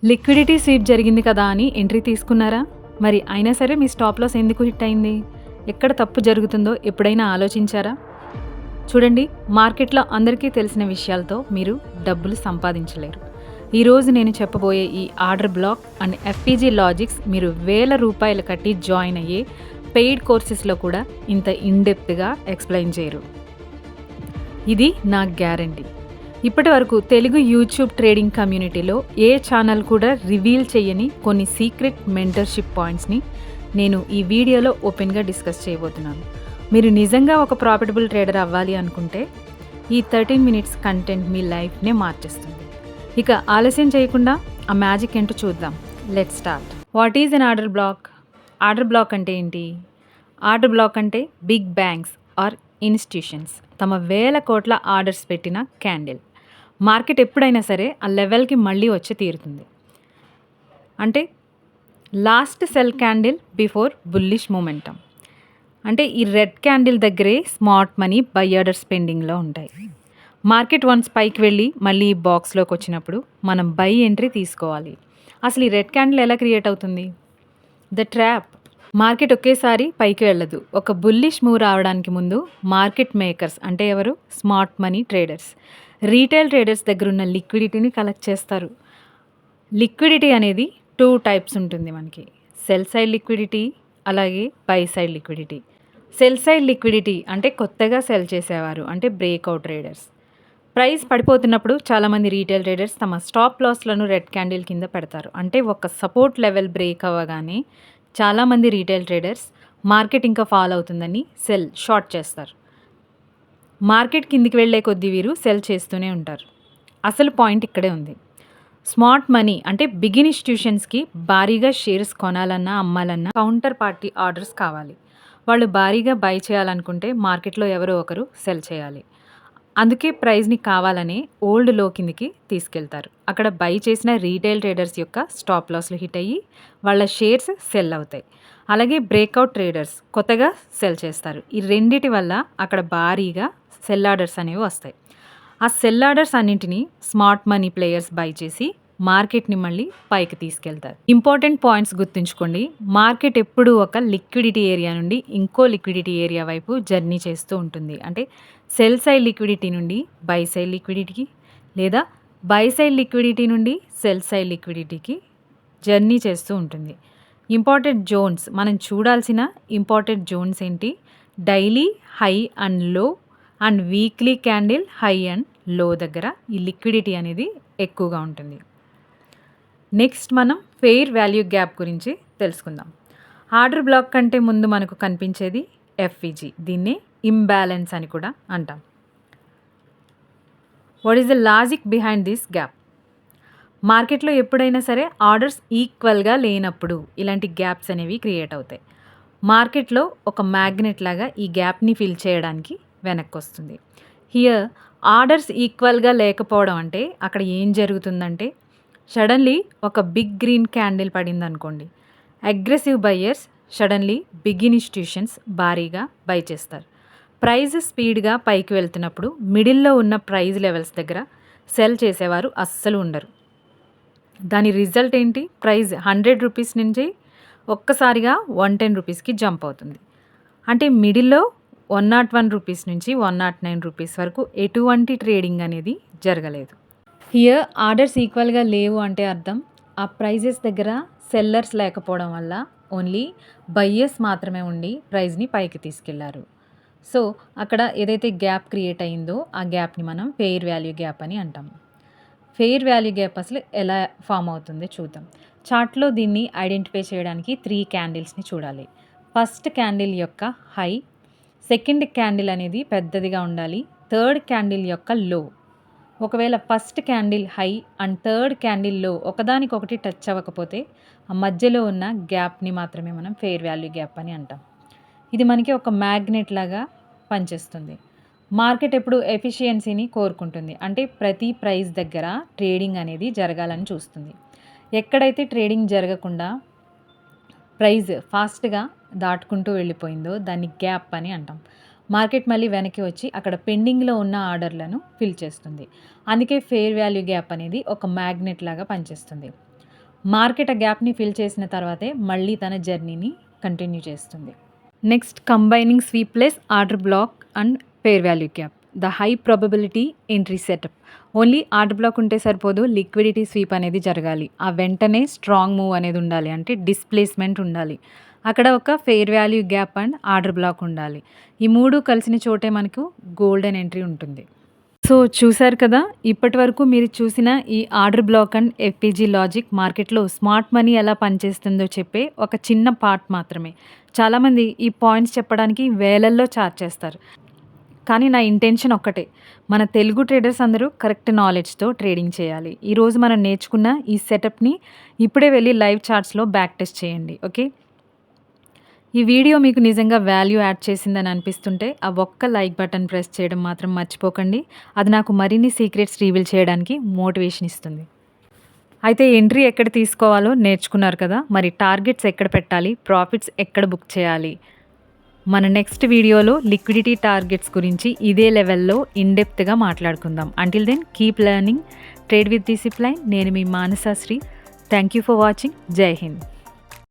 Liquidity sweep జరిగింది కదా అని ఎంట్రీ తీసుకున్నారా? మరి అయినా సరే మీ స్టాప్ లాస్ ఎందుకు హిట్ అయింది? ఎక్కడ తప్పు జరుగుతుందో ఎప్పుడైనా ఆలోచించారా? చూడండి, మార్కెట్లో అందరికీ తెలిసిన విషయాలతో మీరు డబ్బులు సంపాదించలేరు. ఈరోజు నేను చెప్పబోయే ఈ ఆర్డర్ బ్లాక్ అండ్ ఎఫ్పీజీ లాజిక్స్ మీరు వేల రూపాయలు కట్టి జాయిన్ అయ్యే పెయిడ్ కోర్సెస్లో కూడా ఇంత ఇన్డెప్త్గా ఎక్స్ప్లెయిన్ చేయరు. ఇది నా గ్యారంటీ. ఇప్పటి వరకు తెలుగు యూట్యూబ్ ట్రేడింగ్ కమ్యూనిటీలో ఏ ఛానల్ కూడా రివీల్ చేయని కొన్ని సీక్రెట్ మెంటర్షిప్ పాయింట్స్ని నేను ఈ వీడియోలో ఓపెన్గా డిస్కస్ చేయబోతున్నాను. మీరు నిజంగా ఒక ప్రాఫిటబుల్ ట్రేడర్ అవ్వాలి అనుకుంటే ఈ 13 మినిట్స్ కంటెంట్ మీ లైఫ్నే మార్చేస్తుంది. ఇక ఆలస్యం చేయకుండా ఆ మ్యాజిక్ ఏంటో చూద్దాం. Let's start. What is an order black? Order black అంటే ఏంటి? ఆర్డర్ బ్లాక్ అంటే బిగ్ బ్యాంక్స్ ఆర్ ఇన్స్టిట్యూషన్స్ తమ వేల కోట్ల ఆర్డర్స్ పెట్టిన క్యాండిల్. మార్కెట్ ఎప్పుడైనా సరే ఆ లెవెల్కి మళ్ళీ వచ్చి తీరుతుంది. అంటే last cell candle before bullish momentum. అంటే ఈ రెడ్ క్యాండిల్ దగ్గరే స్మార్ట్ మనీ బై ఆర్డర్స్ పెండింగ్లో ఉంటాయి. మార్కెట్ వన్స్ పైకి వెళ్ళి మళ్ళీ ఈ బాక్స్లోకి వచ్చినప్పుడు మనం బై ఎంట్రీ తీసుకోవాలి. అసలు ఈ రెడ్ క్యాండిల్ ఎలా క్రియేట్ అవుతుంది? The trap. మార్కెట్ ఒకేసారి పైకి వెళ్ళదు. ఒక బుల్లిష్ మూవ్ రావడానికి ముందు మార్కెట్ మేకర్స్ అంటే ఎవరు? Smart money traders, retail traders దగ్గర ఉన్న లిక్విడిటీని కలెక్ట్ చేస్తారు. లిక్విడిటీ అనేది 2 టైప్స్ ఉంటుంది మనకి. సెల్ సైడ్ లిక్విడిటీ, అలాగే by side liquidity. Cell side liquidity అంటే కొత్తగా సెల్ చేసేవారు, అంటే బ్రేక్అవుట్ ట్రేడర్స్. ప్రైస్ పడిపోతున్నప్పుడు చాలామంది రీటైల్ ట్రేడర్స్ తమ స్టాప్ లాస్లను రెడ్ క్యాండిల్ కింద పెడతారు. అంటే ఒక సపోర్ట్ లెవెల్ బ్రేక్ అవ్వగానే చాలామంది రీటైల్ ట్రేడర్స్ మార్కెట్ ఇంకా ఫాల్ అవుతుందని సెల్ షార్ట్ చేస్తారు. మార్కెట్ కిందికి వెళ్లే కొద్దీ వీరు సెల్ చేస్తూనే ఉంటారు. అసలు పాయింట్ ఇక్కడే ఉంది. స్మార్ట్ మనీ అంటే బిగ్ ఇన్స్టిట్యూషన్స్కి భారీగా షేర్స్ కొనాలన్నా అమ్మాలన్నా కౌంటర్ పార్టీ ఆర్డర్స్ కావాలి. వాళ్ళు భారీగా బై చేయాలనుకుంటే మార్కెట్లో ఎవరో ఒకరు సెల్ చేయాలి. అందుకే ప్రైస్ని కావాలనే ఓల్డ్ లో కిందికి తీసుకెళ్తారు. అక్కడ బై చేసిన రీటైల్ ట్రేడర్స్ యొక్క స్టాప్ లాస్లు హిట్ అయ్యి వాళ్ళ షేర్స్ సెల్ అవుతాయి. అలాగే బ్రేక్అవుట్ ట్రేడర్స్ కొత్తగా సెల్ చేస్తారు. ఈ రెండిటి వల్ల అక్కడ భారీగా సెల్ ఆర్డర్స్ అనేవి వస్తాయి. ఆ సెల్ ఆర్డర్స్ అన్నింటినీ స్మార్ట్ మనీ ప్లేయర్స్ బై చేసి మార్కెట్ని మళ్ళీ పైకి తీసుకెళ్తారు. ఇంపార్టెంట్ పాయింట్స్ గుర్తుంచుకోండి. మార్కెట్ ఎప్పుడూ ఒక లిక్విడిటీ ఏరియా నుండి ఇంకో లిక్విడిటీ ఏరియా వైపు జర్నీ చేస్తూ ఉంటుంది. అంటే సెల్ సైడ్ లిక్విడిటీ నుండి బై సైడ్ లిక్విడిటీకి, లేదా బై సైడ్ లిక్విడిటీ నుండి సెల్ సైడ్ లిక్విడిటీకి జర్నీ చేస్తూ ఉంటుంది. ఇంపార్టెంట్ జోన్స్, మనం చూడాల్సిన ఇంపార్టెంట్ జోన్స్ ఏంటి? డైలీ హై అండ్ లో and weekly candle high and లో దగ్గర ఈ లిక్విడిటీ అనేది ఎక్కువగా ఉంటుంది. నెక్స్ట్ మనం ఫెయిర్ వాల్యూ గ్యాప్ గురించి తెలుసుకుందాం. ఆర్డర్ బ్లాక్ కంటే ముందు మనకు కనిపించేది ఎఫ్ఈజీ. దీన్నే ఇంబ్యాలెన్స్ అని కూడా అంటాం. What is the logic behind this gap? మార్కెట్లో ఎప్పుడైనా సరే ఆర్డర్స్ ఈక్వల్గా లేనప్పుడు ఇలాంటి గ్యాప్స్ అనేవి క్రియేట్ అవుతాయి. మార్కెట్లో ఒక మ్యాగ్నెట్ లాగా ఈ గ్యాప్ని ఫిల్ చేయడానికి వెనక్కి వస్తుంది. హియర్ ఆర్డర్స్ ఈక్వల్గా లేకపోవడం అంటే అక్కడ ఏం జరుగుతుందంటే, సడన్లీ ఒక బిగ్ గ్రీన్ క్యాండిల్ పడింది అనుకోండి, aggressive buyers suddenly big institutions భారీగా బై చేస్తారు. ప్రైస్ స్పీడ్గా పైకి వెళ్తున్నప్పుడు మిడిల్లో ఉన్న ప్రైస్ లెవెల్స్ దగ్గర సెల్ చేసేవారు అస్సలు ఉండరు. దాని రిజల్ట్ ఏంటి? ప్రైస్ 100 రూపీస్ నుంచి ఒక్కసారిగా 110 రూపీస్కి జంప్ అవుతుంది. అంటే మిడిల్లో 101 రూపీస్ నుంచి 109 రూపీస్ వరకు ఎటువంటి ట్రేడింగ్ అనేది జరగలేదు. హియర్ ఆర్డర్స్ ఈక్వల్గా లేవు అంటే అర్థం ఆ ప్రైజెస్ దగ్గర సెల్లర్స్ లేకపోవడం వల్ల ఓన్లీ బయ్యర్స్ మాత్రమే ఉండి ప్రైస్ని పైకి తీసుకెళ్లారు. సో అక్కడ ఏదైతే గ్యాప్ క్రియేట్ అయిందో ఆ గ్యాప్ని మనం ఫెయిర్ వాల్యూ గ్యాప్ అని అంటాం. ఫెయిర్ వాల్యూ గ్యాప్ అసలు ఎలా ఫామ్ అవుతుందో చూద్దాం. చార్ట్లో దీన్ని ఐడెంటిఫై చేయడానికి 3 క్యాండిల్స్ని చూడాలి. ఫస్ట్ క్యాండిల్ యొక్క హై, సెకండ్ క్యాండిల్ అనేది పెద్దదిగా ఉండాలి, థర్డ్ క్యాండిల్ యొక్క లో. ఒకవేళ first candle high and third candle లో ఒకదానికొకటి టచ్ అవ్వకపోతే ఆ మధ్యలో ఉన్న గ్యాప్ని మాత్రమే మనం ఫెయిర్ వాల్యూ గ్యాప్ అని అంటాం. ఇది మనకి ఒక మ్యాగ్నెట్ లాగా పనిచేస్తుంది. మార్కెట్ ఎప్పుడు ఎఫిషియన్సీని కోరుకుంటుంది. అంటే ప్రతి ప్రైస్ దగ్గర ట్రేడింగ్ అనేది జరగాలని చూస్తుంది. ఎక్కడైతే ట్రేడింగ్ జరగకుండా ప్రైస్ ఫాస్ట్గా దాటుకుంటూ వెళ్ళిపోయిందో దాన్ని గ్యాప్ అని అంటాం. మార్కెట్ మళ్ళీ వెనక్కి వచ్చి అక్కడ పెండింగ్లో ఉన్న ఆర్డర్లను ఫిల్ చేస్తుంది. అందుకే ఫెయిర్ వాల్యూ గ్యాప్ అనేది ఒక మ్యాగ్నెట్ లాగా పనిచేస్తుంది. మార్కెట్ ఆ గ్యాప్ని ఫిల్ చేసిన తర్వాతే మళ్ళీ తన జర్నీని కంటిన్యూ చేస్తుంది. Next combining sweep plus order black and fair value gap. The high probability entry setup. Only order black ఉంటే సరిపోదు, లిక్విడిటీ స్వీప్ అనేది జరగాలి. ఆ వెంటనే స్ట్రాంగ్ మూవ్ అనేది ఉండాలి, అంటే డిస్ప్లేస్మెంట్ ఉండాలి. అక్కడ ఒక fair value gap and order black ఉండాలి. ఈ మూడు కలిసిన చోటే మనకు గోల్డెన్ ఎంట్రీ ఉంటుంది. సో చూశారు కదా, ఇప్పటి వరకు మీరు చూసిన ఈ ఆర్డర్ బ్లాక్ అండ్ ఎఫ్పిజి లాజిక్ మార్కెట్లో స్మార్ట్ మనీ ఎలా పనిచేస్తుందో చెప్పే ఒక చిన్న పార్ట్ మాత్రమే. చాలామంది ఈ పాయింట్స్ చెప్పడానికి వేలల్లో ఛార్జ్ చేస్తారు, కానీ నా ఇంటెన్షన్ ఒక్కటే, మన తెలుగు ట్రేడర్స్ అందరూ కరెక్ట్ నాలెడ్జ్తో ట్రేడింగ్ చేయాలి. ఈరోజు మనం నేర్చుకున్న ఈ సెటప్ని ఇప్పుడే వెళ్ళి లైవ్ చార్ట్స్లో బ్యాక్ టెస్ట్ చేయండి. ఓకే, ఈ వీడియో మీకు నిజంగా వాల్యూ యాడ్ చేసిందని అనిపిస్తుంటే ఆ ఒక్క లైక్ బటన్ ప్రెస్ చేయడం మాత్రం మర్చిపోకండి. అది నాకు మరిన్ని సీక్రెట్స్ రివీల్ చేయడానికి మోటివేషన్ ఇస్తుంది. అయితే ఎంట్రీ ఎక్కడ తీసుకోవాలో నేర్చుకున్నారు కదా, మరి టార్గెట్స్ ఎక్కడ పెట్టాలి, ప్రాఫిట్స్ ఎక్కడ బుక్ చేయాలి. మన నెక్స్ట్ వీడియోలో లిక్విడిటీ టార్గెట్స్ గురించి ఇదే లెవెల్లో ఇన్డెప్త్గా మాట్లాడుకుందాం. Until then keep learning, trade with discipline. నేను మీ Manasa Sri. Thank you for watching. జై హింద్.